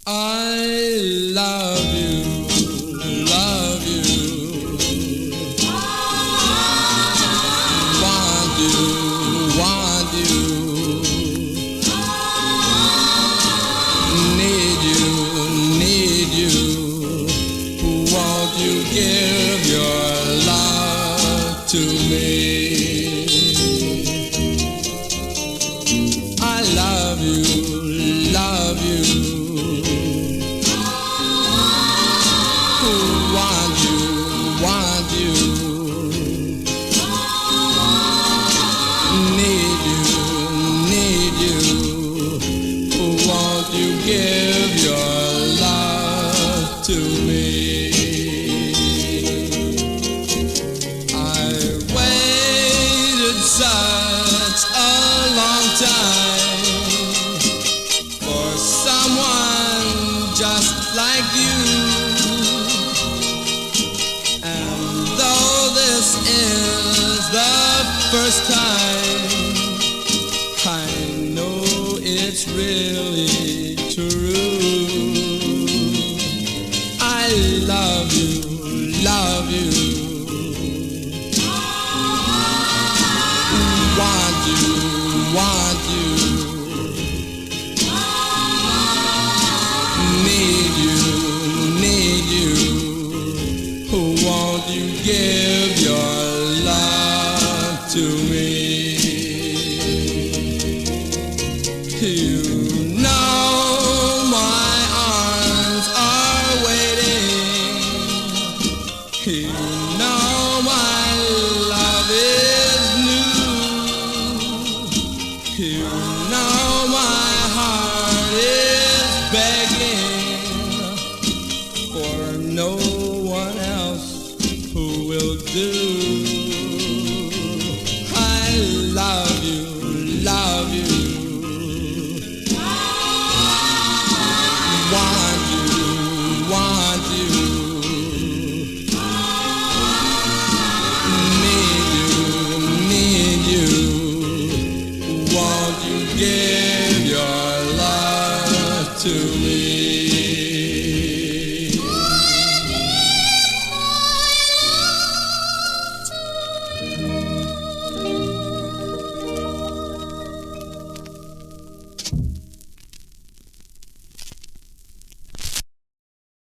I love you, love you, want you, want you, need you, need you, won't you give your love to me? I love you, love you. Want you, want you, need you, need you, won't you give your love to me? I waited such a long time for someone just like you. This is the first time I know it's really true. I love you, love you, want you, want you, need you, need you, won't you give your love to me? You know my arms are waiting. You know my love is new. You